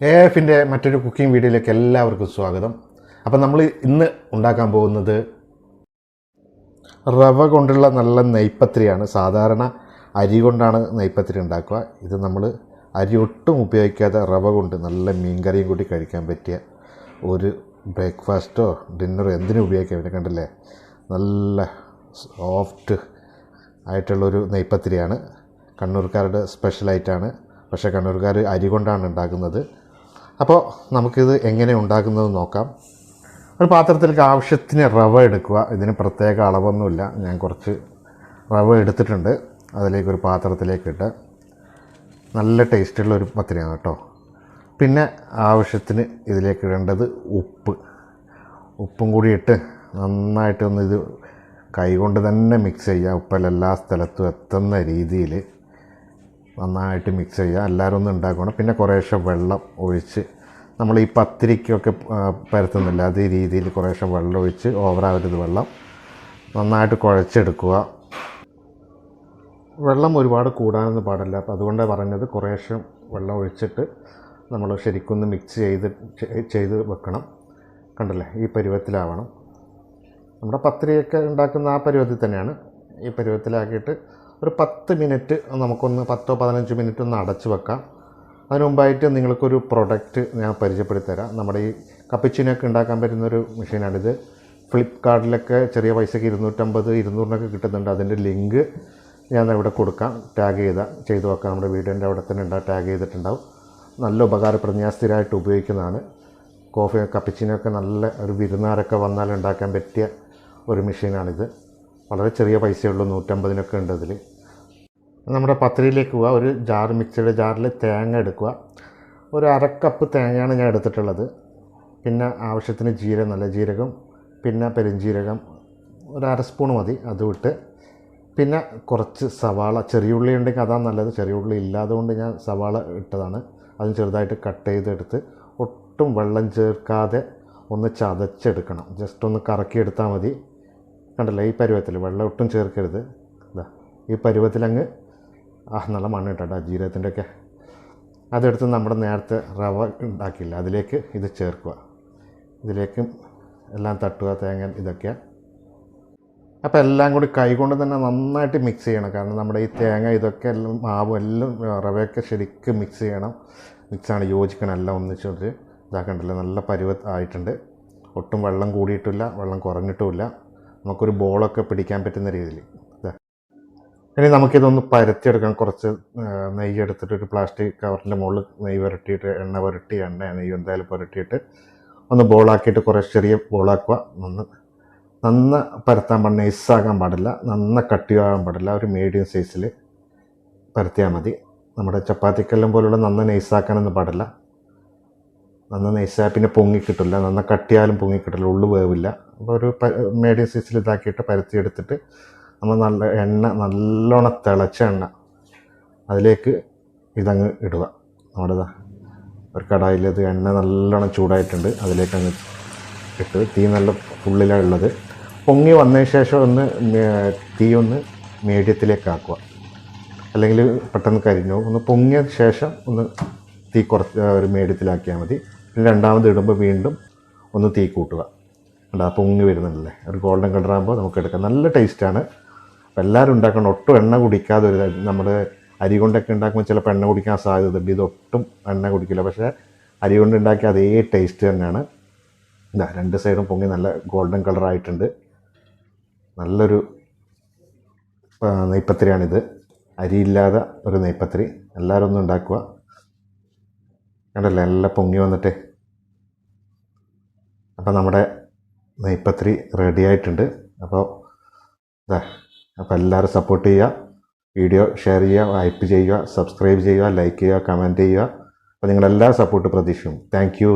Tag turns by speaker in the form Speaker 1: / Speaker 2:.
Speaker 1: എഫിൻ്റെ മറ്റൊരു കുക്കിംഗ് വീഡിയോയിലേക്ക് എല്ലാവർക്കും സ്വാഗതം. അപ്പം നമ്മൾ ഇന്ന് ഉണ്ടാക്കാൻ പോകുന്നത് റവ കൊണ്ടുള്ള നല്ല നെയ്പത്രിയാണ്. സാധാരണ അരി കൊണ്ടാണ് നെയ്പത്രി ഉണ്ടാക്കുക. ഇത് നമ്മൾ അരി ഒട്ടും ഉപയോഗിക്കാതെ റവ കൊണ്ട് നല്ല മീൻകറിയും കൂടി കഴിക്കാൻ പറ്റിയ ഒരു ബ്രേക്ക്ഫാസ്റ്റോ ഡിന്നറോ എന്തിനും ഉപയോഗിക്കാൻ പറ്റും. കണ്ടില്ലേ, നല്ല സോഫ്റ്റ് ആയിട്ടുള്ളൊരു നെയ്പത്രിയാണ്. കണ്ണൂർക്കാരുടെ സ്പെഷ്യലായിട്ടാണ്. പക്ഷേ കണ്ണൂർക്കാർ അരി കൊണ്ടാണ് ഉണ്ടാക്കുന്നത്. അപ്പോൾ നമുക്കിത് എങ്ങനെ ഉണ്ടാക്കുന്നത് നോക്കാം. ഒരു പാത്രത്തിലേക്ക് ആവശ്യത്തിന് റവ എടുക്കുക. ഇതിന് പ്രത്യേക അളവൊന്നുമില്ല. ഞാൻ കുറച്ച് റവ എടുത്തിട്ടുണ്ട്. അതിലേക്കൊരു പാത്രത്തിലേക്ക് ഇട്ട് നല്ല ടേസ്റ്റുള്ളൊരു പത്തിരിയാണ് കേട്ടോ. പിന്നെ ആവശ്യത്തിന് ഇതിലേക്ക് ഇടേണ്ടത് ഉപ്പും കൂടി ഇട്ട് നന്നായിട്ടൊന്ന് ഇത് കൈകൊണ്ട് തന്നെ മിക്സ് ചെയ്യുക. ഉപ്പെല്ലാം എല്ലാ സ്ഥലത്തും എത്തുന്ന രീതിയിൽ നന്നായിട്ട് മിക്സ് ചെയ്യുക. എല്ലാവരും ഒന്ന് ഉണ്ടാക്കണം. പിന്നെ കുറേശ്ശെ വെള്ളം ഒഴിച്ച്, നമ്മൾ ഈ പത്തിരിക്കൊക്കെ പരത്തുന്നില്ല അതേ രീതിയിൽ കുറേശ്ശെ വെള്ളം ഒഴിച്ച്, ഓവറാവരുത് വെള്ളം, നന്നായിട്ട് കുഴച്ചെടുക്കുക. വെള്ളം ഒരുപാട് കൂടാനൊന്നും പാടില്ല. അപ്പോൾ അതുകൊണ്ടാണ് പറഞ്ഞത് കുറേശ്ശെ വെള്ളം ഒഴിച്ചിട്ട് നമ്മൾ ശരിക്കൊന്ന് മിക്സ് ചെയ്ത് വെക്കണം. കണ്ടല്ലേ, ഈ പരുവത്തിലാവണം. നമ്മുടെ പത്തിരിയൊക്കെ ഉണ്ടാക്കുന്ന ആ പരുവത്തിൽ തന്നെയാണ്. ഈ പരുവത്തിലാക്കിയിട്ട് ഒരു 10 മിനിറ്റ് നമുക്കൊന്ന് 10-15 മിനിറ്റ് ഒന്ന് അടച്ച് വെക്കാം. അതിന് മുമ്പായിട്ട് നിങ്ങൾക്കൊരു പ്രൊഡക്റ്റ് ഞാൻ പരിചയപ്പെടുത്തി തരാം. നമ്മുടെ ഈ കപ്പച്ചിനൊക്കെ ഉണ്ടാക്കാൻ പറ്റുന്നൊരു മെഷീനാണിത്. ഫ്ലിപ്കാർട്ടിലൊക്കെ ചെറിയ പൈസയ്ക്ക് 250-200 കിട്ടുന്നുണ്ട്. അതിൻ്റെ ലിങ്ക് ഞാൻ ഇവിടെ കൊടുക്കാം. ടാഗ് ചെയ്ത് വെക്കാം. നമ്മുടെ വീടിൻ്റെ അവിടെ തന്നെ ടാഗ് ചെയ്തിട്ടുണ്ടാവും. നല്ല ഉപകാരപ്പെടുന്ന, ഞാൻ സ്ഥിരമായിട്ട് ഉപയോഗിക്കുന്നതാണ്. കപ്പച്ചിനൊക്കെ നല്ല ഒരു വിരുന്നാരൊക്കെ വന്നാൽ ഉണ്ടാക്കാൻ പറ്റിയ ഒരു മെഷീനാണിത്. വളരെ ചെറിയ പൈസയുള്ളൂ, 150 ഉണ്ട് അതിൽ. നമ്മുടെ പത്തിരിയിലേക്ക് പോവുക. ഒരു മിക്സിയുടെ ജാറിൽ തേങ്ങ എടുക്കുക. ഒരു 1/2 കപ്പ് തേങ്ങയാണ് ഞാൻ എടുത്തിട്ടുള്ളത്. പിന്നെ ആവശ്യത്തിന് നല്ല ജീരകം, പിന്നെ പെരുംജീരകം ഒരു 1/2 സ്പൂൺ മതി, അതും ഇട്ട്. പിന്നെ കുറച്ച് സവാള, ചെറിയ ഉള്ളി ഉണ്ടെങ്കിൽ അതാണ് നല്ലത്. ചെറിയ ഉള്ളി ഇല്ലാതെ കൊണ്ട് ഞാൻ സവാള ഇട്ടതാണ്. അതും ചെറുതായിട്ട് കട്ട് ചെയ്തെടുത്ത് ഒട്ടും വെള്ളം ചേർക്കാതെ ഒന്ന് ചതച്ചെടുക്കണം. ജസ്റ്റ് ഒന്ന് കറക്കിയെടുത്താൽ മതി. കണ്ടല്ലോ, ഈ പരുവത്തിൽ വെള്ളം ഒട്ടും ചേർക്കരുത്. ഈ പരുവത്തിലങ്ങ് നല്ല മണ്ണ് ഇട്ടാ ജീരകത്തിൻ്റെ ഒക്കെ. അതെടുത്ത് നമ്മുടെ നേരത്തെ റവ ഉണ്ടാക്കിയില്ല, അതിലേക്ക് ഇത് ചേർക്കുക. ഇതിലേക്ക് എല്ലാം തട്ടുക, തേങ്ങ ഇതൊക്കെ. അപ്പോൾ എല്ലാം കൂടി കൈകൊണ്ട് തന്നെ നന്നായിട്ട് മിക്സ് ചെയ്യണം. കാരണം നമ്മുടെ ഈ തേങ്ങ ഇതൊക്കെ എല്ലാം മാവും എല്ലാം റവയൊക്കെ ശരിക്കും മിക്സ് ചെയ്യണം. മിക്സാണ് യോജിക്കണം. എല്ലാം ഒന്നിച്ച് ഇതാക്കണ്ടല്ലോ, നല്ല ആയിട്ടുണ്ട്. ഒട്ടും വെള്ളം കൂടിയിട്ടില്ല, വെള്ളം കുറഞ്ഞിട്ടുമില്ല. നമുക്കൊരു ബോളൊക്കെ പിടിക്കാൻ പറ്റുന്ന രീതിയിൽ. ഇനി നമുക്കിതൊന്ന് പരത്തിയെടുക്കണം. കുറച്ച് നെയ്യ് എടുത്തിട്ട് ഒരു പ്ലാസ്റ്റിക് കവറിൻ്റെ മുകളിൽ നെയ്യ് പുരട്ടിയിട്ട് നെയ്യ് എന്തായാലും പുരട്ടിയിട്ട് ഒന്ന് ബോളാക്കിയിട്ട് കുറേ ചെറിയ ബോളാക്കുക. നന്ന പരത്താൻ പാടില്ല, നൈസാകാൻ പാടില്ല, നന്ന കട്ടിയാകാൻ പാടില്ല. ഒരു മീഡിയം സൈസിൽ പരത്തിയാൽ മതി. നമ്മുടെ ചപ്പാത്തിക്കെല്ലാം പോലുള്ള നന്ന നൈസാക്കാനൊന്നും പാടില്ല. നന്ന നൈസായ പിന്നെ പൊങ്ങിക്കിട്ടില്ല, നന്ന കട്ടിയാലും പൊങ്ങിക്കിട്ടില്ല, ഉള്ളു വേവില്ല. അപ്പോൾ ഒരു മീഡിയം സൈസിൽ ഇതാക്കിയിട്ട് പരത്തിയെടുത്തിട്ട് നമ്മൾ നല്ലോണം തിളച്ച എണ്ണ അതിലേക്ക് ഇതങ്ങ് ഇടുക. നമ്മുടെ ഒരു കടായിൽ ഇത് എണ്ണ നല്ലോണം ചൂടായിട്ടുണ്ട്. അതിലേക്ക് അങ്ങ് ഇട്ട് തീ നല്ല ഫുള്ളിലാണ് ഉള്ളത്. പൊങ്ങി വന്നതിന് ശേഷം തീ ഒന്ന് മീഡിയത്തിലേക്ക് ആക്കുക, അല്ലെങ്കിൽ പെട്ടെന്ന് കരിഞ്ഞു. ഒന്ന് പൊങ്ങിയ ശേഷം തീ കുറച്ച് ഒരു മീഡിയത്തിലാക്കിയാൽ മതി. പിന്നെ രണ്ടാമത് ഇടുമ്പോൾ വീണ്ടും ഒന്ന് തീ കൂട്ടുക. പൊങ്ങി വരുന്നുണ്ടല്ലേ, ഒരു ഗോൾഡൻ കളറാകുമ്പോൾ നമുക്ക് എടുക്കാം. നല്ല ടേസ്റ്റാണ്. അപ്പോൾ എല്ലാവരും ഉണ്ടാക്കണം. ഒട്ടും എണ്ണ കുടിക്കാതെ ഒരു, നമ്മൾ അരി കൊണ്ടൊക്കെ ഉണ്ടാക്കുമ്പോൾ ചിലപ്പോൾ എണ്ണ കുടിക്കാൻ സാധ്യതയുണ്ട്. ഇതൊട്ടും എണ്ണ കുടിക്കില്ല. പക്ഷേ അരി കൊണ്ട് ഉണ്ടാക്കിയ അതേ ടേസ്റ്റ് തന്നെയാണ്. രണ്ട് സൈഡും പൊങ്ങി നല്ല ഗോൾഡൻ കളറായിട്ടുണ്ട്. നല്ലൊരു നെയ്പത്രിയാണിത്. അരിയില്ലാതെ ഒരു നെയ്പത്രി. എല്ലാവരും ഒന്നും ഉണ്ടാക്കുക. കണ്ടല്ലേ, എല്ലാം പൊങ്ങി വന്നിട്ട്. അപ്പോൾ നമ്മുടെ നെയ്പത്രി റെഡി ആയിട്ടുണ്ട്. അപ്പോൾ എല്ലാവരും സപ്പോർട്ട് ചെയ്യുക. വീഡിയോ ഷെയർ ചെയ്യുക, ഹൈപ്പ് ചെയ്യുക, സബ്സ്ക്രൈബ് ചെയ്യുക, ലൈക്ക് ചെയ്യുക, കമൻറ്റ് ചെയ്യുക. അപ്പോൾ നിങ്ങളെല്ലാവരും സപ്പോർട്ട് പ്രതീക്ഷിക്കും. Thank you.